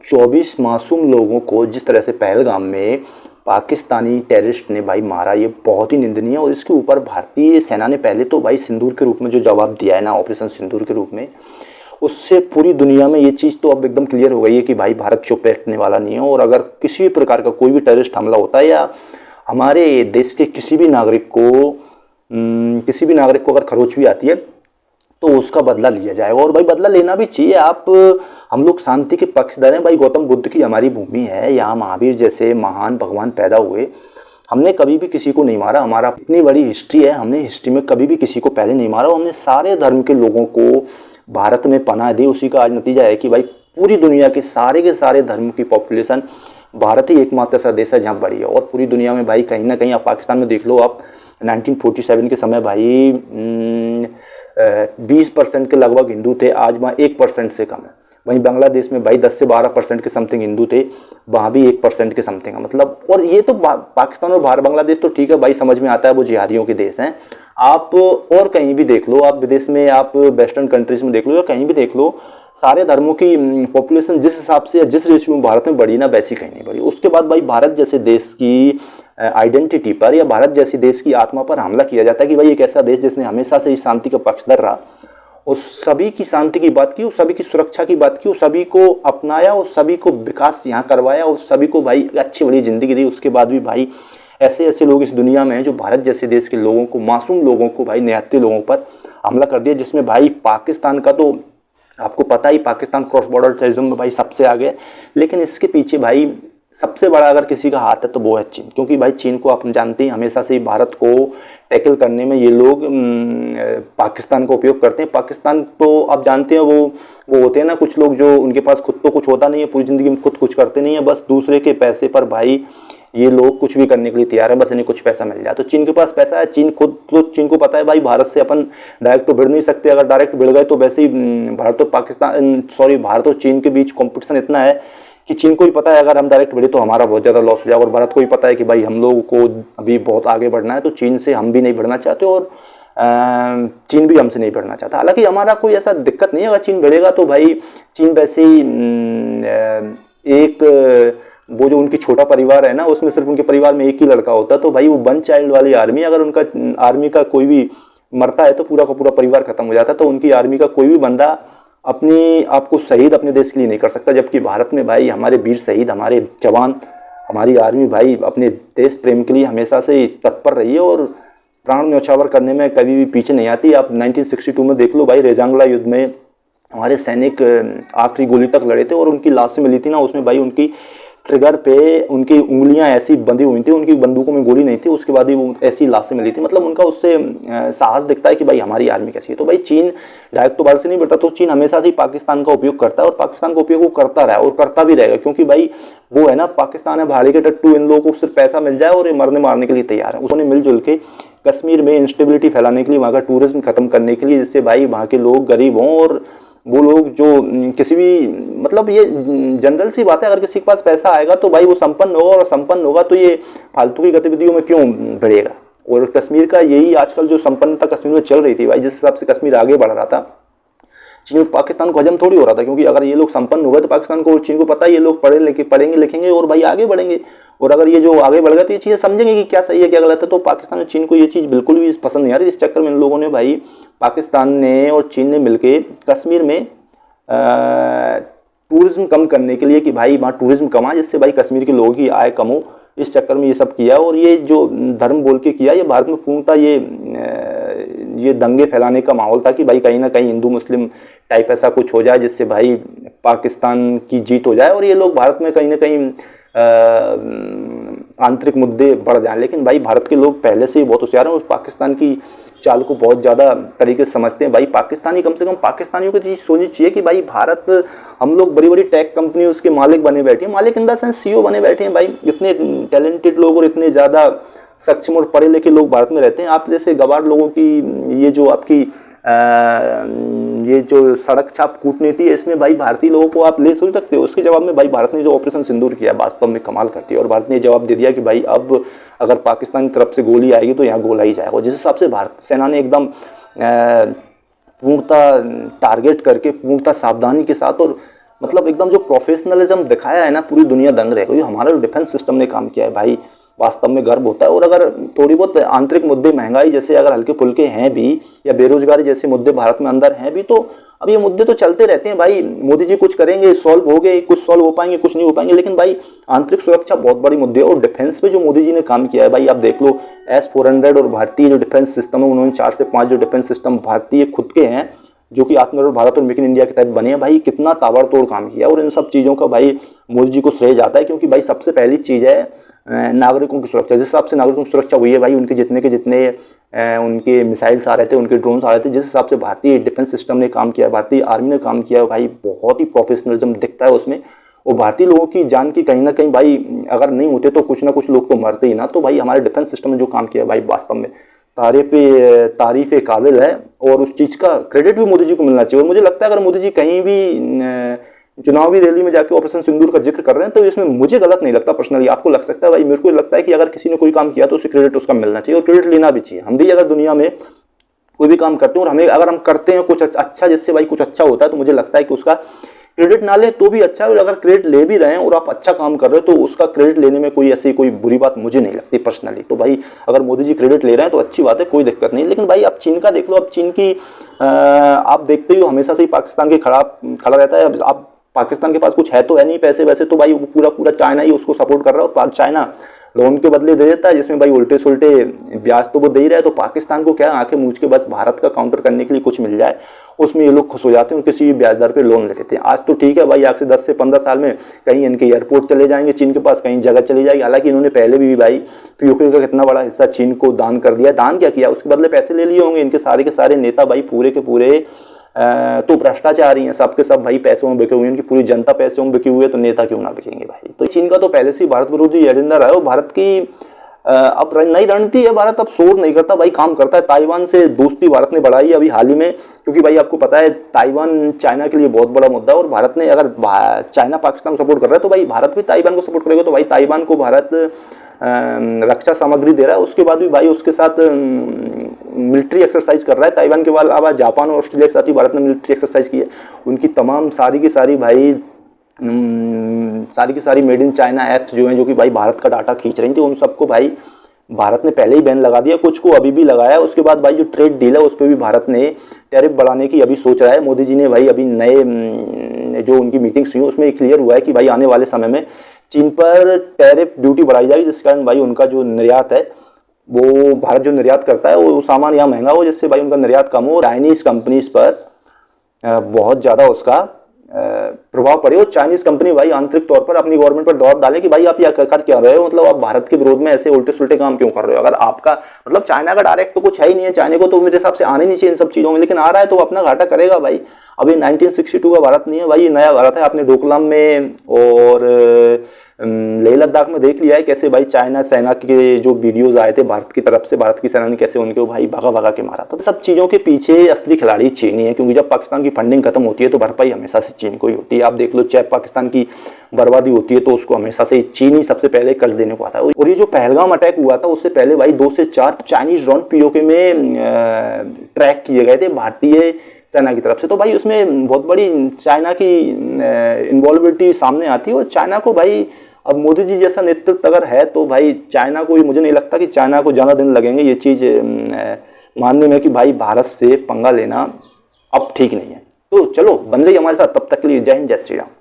24 मासूम लोगों को जिस तरह से पहलगाम में पाकिस्तानी टेररिस्ट ने भाई मारा, ये बहुत ही निंदनीय है। और इसके ऊपर भारतीय सेना ने पहले तो भाई सिंदूर के रूप में जो जवाब दिया है ना, ऑपरेशन सिंदूर के रूप में, उससे पूरी दुनिया में ये चीज़ तो अब एकदम क्लियर हो गई है कि भाई भारत चुप बैठने वाला नहीं है। और अगर किसी भी प्रकार का कोई भी टेररिस्ट हमला होता है या हमारे देश के किसी भी नागरिक को अगर खरोच भी आती है तो उसका बदला लिया जाएगा। और भाई बदला लेना भी चाहिए। हम लोग शांति के पक्षधर हैं भाई। गौतम बुद्ध की हमारी भूमि है, यहाँ महावीर जैसे महान भगवान पैदा हुए। हमने कभी भी किसी को नहीं मारा, हमारा इतनी बड़ी हिस्ट्री है, हमने हिस्ट्री में कभी भी किसी को पहले नहीं मारा। हमने सारे धर्म के लोगों को भारत में पनाह दी। उसी का आज नतीजा है कि भाई पूरी दुनिया के सारे धर्म की पॉपुलेशन भारत ही एकमात्र ऐसा देश है जहाँ बढ़ी है। और पूरी दुनिया में भाई कहीं ना कहीं आप पाकिस्तान में देख लो, आप 1947 के समय भाई 20% के लगभग हिंदू थे, आज वहाँ 1% से कम है। वहीं बांग्लादेश में भाई 10 से 12% के समथिंग हिंदू थे, वहाँ भी 1% के समथिंग है मतलब। और ये तो पाकिस्तान और बांग्लादेश तो ठीक है भाई, समझ में आता है वो जिहादियों के देश हैं। आप और कहीं भी देख लो, आप विदेश में, आप वेस्टर्न कंट्रीज में देख लो या कहीं भी देख लो, सारे धर्मों की पॉपुलेशन जिस हिसाब से या जिस रेशियो में भारत में बढ़ी ना, वैसी कहीं नहीं बढ़ी। उसके बाद भाई भारत जैसे देश की आइडेंटिटी पर या भारत जैसी देश की आत्मा पर हमला किया जाता है कि भाई एक ऐसा देश जिसने हमेशा से इस शांति का पक्षधर रहा और सभी की शांति की बात की, और सभी की सुरक्षा की बात की, और सभी को अपनाया और सभी को विकास यहाँ करवाया और सभी को भाई अच्छी बड़ी जिंदगी दी। उसके बाद भी भाई ऐसे ऐसे लोग इस दुनिया में हैं जो भारत जैसे देश के लोगों को, मासूम लोगों को भाई, निहत्थे लोगों पर हमला कर दिया। जिसमें भाई पाकिस्तान का तो आपको पता ही, पाकिस्तान क्रॉस बॉर्डर टेररिज्म में भाई सबसे आगे। लेकिन इसके पीछे भाई सबसे बड़ा अगर किसी का हाथ है तो वो है चीन। क्योंकि भाई चीन को आप जानते हैं, हमेशा से ही भारत को टैकल करने में ये लोग पाकिस्तान का उपयोग करते हैं। पाकिस्तान तो आप जानते हैं वो होते हैं ना कुछ लोग जो उनके पास खुद तो कुछ होता नहीं है, पूरी ज़िंदगी में खुद कुछ करते नहीं है, बस दूसरे के पैसे पर भाई ये लोग कुछ भी करने के लिए तैयार है, बस इन्हें कुछ पैसा मिल जाए। तो चीन के पास पैसा है, चीन को पता है भाई भारत से अपन डायरेक्ट तो भिड़ नहीं सकते। अगर डायरेक्ट भिड़ गए तो वैसे ही भारत और चीन के बीच कॉम्पिटिशन इतना है कि चीन को भी पता है अगर हम डायरेक्ट भिड़े तो हमारा बहुत ज़्यादा लॉस हो जाएगा। और भारत को भी पता है कि भाई हम लोगों को अभी बहुत आगे बढ़ना है, तो चीन से हम भी नहीं भिड़ना चाहते और चीन भी हमसे नहीं भिड़ना चाहता। हालांकि हमारा कोई ऐसा दिक्कत नहीं है, अगर चीन भिड़ेगा तो भाई चीन वैसे ही वो जो उनकी छोटा परिवार है ना, उसमें सिर्फ उनके परिवार में एक ही लड़का होता है, तो भाई वो वन चाइल्ड वाली आर्मी, अगर उनका आर्मी का कोई भी मरता है तो पूरा का पूरा परिवार खत्म हो जाता है। तो उनकी आर्मी का कोई भी बंदा अपने आप को शहीद अपने देश के लिए नहीं कर सकता। जबकि भारत में भाई हमारे वीर शहीद, हमारे जवान, हमारी आर्मी भाई अपने देश प्रेम के लिए हमेशा से तत्पर रही है और प्राण न्यौछावर करने में कभी भी पीछे नहीं आती। आप 1962 में देख लो भाई, रेजांगला युद्ध में हमारे सैनिक आखिरी गोली तक लड़े थे और उनकी लाशें मिली थी ना, उसमें भाई उनकी ट्रिगर पे उनकी उंगलियां ऐसी बंधी हुई थी, उनकी बंदूकों में गोली नहीं थी, उसके बाद ही वो ऐसी लाशें मिली थी। मतलब उनका उससे साहस दिखता है कि भाई हमारी आर्मी कैसी है। तो भाई चीन डायरेक्ट तो भारत से नहीं बढ़ता, तो चीन हमेशा से पाकिस्तान का उपयोग करता है और पाकिस्तान का उपयोग वो करता रहा और करता भी रहेगा। क्योंकि भाई वो है ना, पाकिस्तान है भाड़े के टट्टू, इन लोगों को सिर्फ पैसा मिल जाए और ये मरने मारने के लिए तैयार है। उन्होंने मिलजुल के कश्मीर में इंस्टेबिलिटी फैलाने के लिए, वहाँ का टूरिज्म खत्म करने के लिए, जिससे भाई वहाँ के लोग गरीब हों और वो लोग जो किसी भी, मतलब ये जनरल सी बात है, अगर किसी के पास पैसा आएगा तो भाई वो संपन्न होगा और संपन्न होगा तो ये फालतू की गतिविधियों में क्यों भिड़ेगा। और कश्मीर का यही आजकल जो संपन्नता कश्मीर में चल रही थी भाई, जिस हिसाब से कश्मीर आगे बढ़ रहा था, चीन और पाकिस्तान को हजम थोड़ी हो रहा था। क्योंकि अगर ये लोग संपन्न हो गए तो पाकिस्तान को और चीन को पता है ये लोग पढ़ेंगे लिखेंगे और भाई आगे बढ़ेंगे। और अगर ये जो आगे बढ़ गए तो ये चीज़ें समझेंगे कि क्या सही है क्या गलत है। तो पाकिस्तान और चीन को ये चीज़ बिल्कुल भी पसंद नहीं आ रही। इस चक्कर में इन लोगों ने भाई, पाकिस्तान ने और चीन ने मिलके कश्मीर में टूरिज्म कम करने के लिए कि भाई वहाँ टूरिज्म कम आए, जिससे भाई कश्मीर के लोगों की आय कम हो, इस चक्कर में ये सब किया। और ये जो धर्म बोल के किया, ये भारत में पूर्णतः ये दंगे फैलाने का माहौल था कि भाई कहीं ना कहीं हिंदू मुस्लिम टाइप ऐसा कुछ हो जाए जिससे भाई पाकिस्तान की जीत हो जाए और ये लोग भारत में कहीं ना कहीं आंतरिक मुद्दे बढ़ जाएं। लेकिन भाई भारत के लोग पहले से ही बहुत होशियार हैं और पाकिस्तान की चाल को बहुत ज़्यादा तरीके से समझते हैं। भाई पाकिस्तानी, कम से कम पाकिस्तानियों को चीज़ सोचनी चाहिए कि भाई भारत, हम लोग बड़ी बड़ी टेक कंपनी उसके मालिक बने बैठे हैं, मालिक इन द सेंस CEO बने बैठे हैं भाई। इतने टैलेंटेड लोग और इतने ज़्यादा सक्षम और पढ़े लिखे लोग भारत में रहते हैं। आप जैसे गवार लोगों की ये जो आपकी ये जो सड़क छाप कूटनीति है, इसमें भाई भारतीय लोगों को आप ले सोच सकते हो। उसके जवाब में भाई भारत ने जो ऑपरेशन सिंदूर किया वास्तव में कमाल करती है। और भारत ने जवाब दे दिया कि भाई अब अगर पाकिस्तान की तरफ से गोली आएगी तो यहाँ गोला ही जाएगा। जिस हिसाब से भारत सेना ने एकदम पूर्णतः टारगेट करके, पूर्णतः सावधानी के साथ और मतलब एकदम जो प्रोफेशनलिज्म दिखाया है ना, पूरी दुनिया दंग रह गई। हमारा जो डिफेंस सिस्टम ने काम किया है भाई, वास्तव में गर्व होता है। और अगर थोड़ी बहुत आंतरिक मुद्दे, महंगाई जैसे अगर हल्के फुल्के हैं भी, या बेरोजगारी जैसे मुद्दे भारत में अंदर हैं भी, तो अब ये मुद्दे तो चलते रहते हैं भाई। मोदी जी कुछ करेंगे, सॉल्व हो गए, कुछ सॉल्व हो पाएंगे, कुछ नहीं हो पाएंगे, लेकिन भाई आंतरिक सुरक्षा बहुत बड़ी मुद्दे है। और डिफेंस पे जो मोदी जी ने काम किया है भाई, आप देख लो S-400 और भारतीय जो डिफेंस सिस्टम है, उन्होंने 4 से 5 जो डिफेंस सिस्टम भारतीय खुद के हैं, जो कि आत्मनिर्भर भारत और मेक इन इंडिया के तहत बने हैं भाई, कितना ताबड़तोड़ काम किया। और इन सब चीज़ों का भाई मोदी जी को श्रेय जाता है, क्योंकि भाई सबसे पहली चीज़ है नागरिकों की सुरक्षा। जिस हिसाब से नागरिकों की सुरक्षा हुई है भाई, उनके जितने के जितने उनके मिसाइल्स आ रहे थे, उनके ड्रोन्स आ रहे थे, जिस हिसाब से भारतीय डिफेंस सिस्टम ने काम किया, भारतीय आर्मी ने काम किया भाई, बहुत ही प्रोफेशनलिज्म दिखता है उसमें। और भारतीय लोगों की जान की कहीं ना कहीं भाई अगर नहीं होते तो कुछ ना कुछ लोग तो मरते ही ना। तो भाई हमारे डिफेंस सिस्टम ने जो काम किया भाई, वास्तव में तारीफ काबिल है। और उस चीज़ का क्रेडिट भी मोदी जी को मिलना चाहिए। और मुझे लगता है अगर मोदी जी कहीं भी चुनावी रैली में जाके ऑपरेशन सिंदूर का जिक्र कर रहे हैं, तो इसमें मुझे गलत नहीं लगता पर्सनली। आपको लग सकता है भाई, मेरे को लगता है कि अगर किसी ने कोई काम किया तो उसे क्रेडिट उसका मिलना चाहिए, और क्रेडिट लेना भी चाहिए। हम भी अगर दुनिया में कोई भी काम करते हैं, और हमें अगर हम करते हैं कुछ अच्छा, जिससे भाई कुछ अच्छा होता है, तो मुझे लगता है कि उसका क्रेडिट ना लें तो भी अच्छा है। और अगर क्रेडिट ले भी रहे हैं और आप अच्छा काम कर रहे हो, तो उसका क्रेडिट लेने में कोई ऐसी कोई बुरी बात मुझे नहीं लगती पर्सनली। तो भाई अगर मोदी जी क्रेडिट ले रहे हैं तो अच्छी बात है, कोई दिक्कत नहीं। लेकिन भाई आप चीन का देख लो, अब चीन की आप देखते हो हमेशा से ही पाकिस्तान के खड़ा रहता है। अब आप पाकिस्तान के पास कुछ है तो है नहीं पैसे वैसे, तो भाई पूरा पूरा चाइना ही उसको सपोर्ट कर रहा है। और चाइना लोन के बदले दे देता है, जिसमें भाई उल्टे सुल्टे ब्याज तो वो दे ही रहा है। तो पाकिस्तान को क्या आंखें मूंझ के बस भारत का काउंटर करने के लिए कुछ मिल जाए, उसमें ये लोग खुश हो जाते हैं और किसी भी ब्याज दर पे लोन ले लेते हैं। आज तो ठीक है भाई, आज से 10 से 15 साल में कहीं इनके एयरपोर्ट चले जाएंगे चीन के पास, कहीं जगह चली जाएगी। हालांकि इन्होंने पहले भी भाई पीओके का कितना बड़ा हिस्सा चीन को दान कर दिया। दान क्या किया, उसके बदले पैसे ले लिए होंगे। इनके सारे के सारे नेता भाई पूरे के पूरे तो भ्रष्टाचारी हैं, सबके सब भाई पैसों में बिके हुए हैं। इनकी पूरी जनता पैसों में बिकी हुई है, तो नेता क्यों ना बिकेंगे भाई। तो चीन का तो पहले से भारत विरोधी एजेंडा रहा है। और भारत की अब नई रणनीति है, भारत अब शोर नहीं करता भाई, काम करता है। ताइवान से दोस्ती भारत ने बढ़ाई अभी हाल ही में, क्योंकि भाई आपको पता है ताइवान चाइना के लिए बहुत बड़ा मुद्दा है। और भारत ने अगर चाइना पाकिस्तान को सपोर्ट कर रहा है, तो भाई भारत भी ताइवान को सपोर्ट करेगा। तो भाई ताइवान को भारत रक्षा सामग्री दे रहा है, उसके बाद भी भाई उसके साथ मिलिट्री एक्सरसाइज कर रहा है। ताइवान के अलावा जापान और ऑस्ट्रेलिया के साथ ही भारत ने मिलिट्री एक्सरसाइज की है। उनकी तमाम सारी की सारी भाई सारी की सारी मेड इन चाइना ऐप्स जो हैं, जो कि भाई भारत का डाटा खींच रही थी, उन सबको भाई भारत ने पहले ही बैन लगा दिया, कुछ को अभी भी लगाया। उसके बाद भाई जो ट्रेड डील है उस पर भी भारत ने टैरिफ बढ़ाने की अभी सोच रहा है। मोदी जी ने भाई अभी नए जो उनकी मीटिंग्स हुई उसमें क्लियर हुआ है कि भाई आने वाले समय में चीन पर टैरिफ ड्यूटी बढ़ाई जाएगी, जिस कारण भाई उनका जो निर्यात है, वो भारत जो निर्यात करता है वो सामान यहाँ महंगा हो, जिससे भाई उनका निर्यात कम हो। चाइनीज कंपनीज पर बहुत ज़्यादा उसका प्रभाव पड़े। और चाइनीज कंपनी भाई आंतरिक तौर पर अपनी गवर्नमेंट पर दबाव डाले कि भाई आप ये कर क्या रहे हो, मतलब आप भारत के विरोध में ऐसे उल्टे सुल्टे काम क्यों कर रहे हो। अगर आपका मतलब चाइना का डायरेक्ट तो कुछ है ही नहीं है, चाइना को तो मेरे हिसाब से आने नहीं चाहिए इन सब चीज़ों में, लेकिन आ रहा है तो अपना घाटा करेगा भाई। अभी 1962 का भारत नहीं है भाई, ये नया भारत है। आपने डोकलाम में और लेह लद्दाख में देख लिया है कैसे भाई चाइना सेना के जो वीडियोस आए थे भारत की तरफ से, भारत की सेना ने कैसे उनको भाई भगा भगा के मारा था। तो सब चीज़ों के पीछे असली खिलाड़ी चीन ही है, क्योंकि जब पाकिस्तान की फंडिंग खत्म होती है तो भरपाई हमेशा से चीन को ही होती है। आप देख लो, चाहे पाकिस्तान की बर्बादी होती है तो उसको हमेशा से चीन ही सबसे पहले कर्ज देने को आता है। और ये जो पहलगाम अटैक हुआ था उससे पहले भाई 2 से 4 चाइनीज ड्रोन पीओके में ट्रैक किए गए थे भारतीय सेना की तरफ से। तो भाई उसमें बहुत बड़ी चाइना की इन्वॉल्विटी सामने आती है। और चाइना को भाई अब मोदी जी जैसा नेतृत्व अगर है तो भाई चाइना को, मुझे नहीं लगता कि चाइना को ज़्यादा दिन लगेंगे ये चीज़ मानने में कि भाई भारत से पंगा लेना अब ठीक नहीं है। तो चलो बन रही हमारे साथ, तब तक के लिए जय हिंद, जय श्री राम।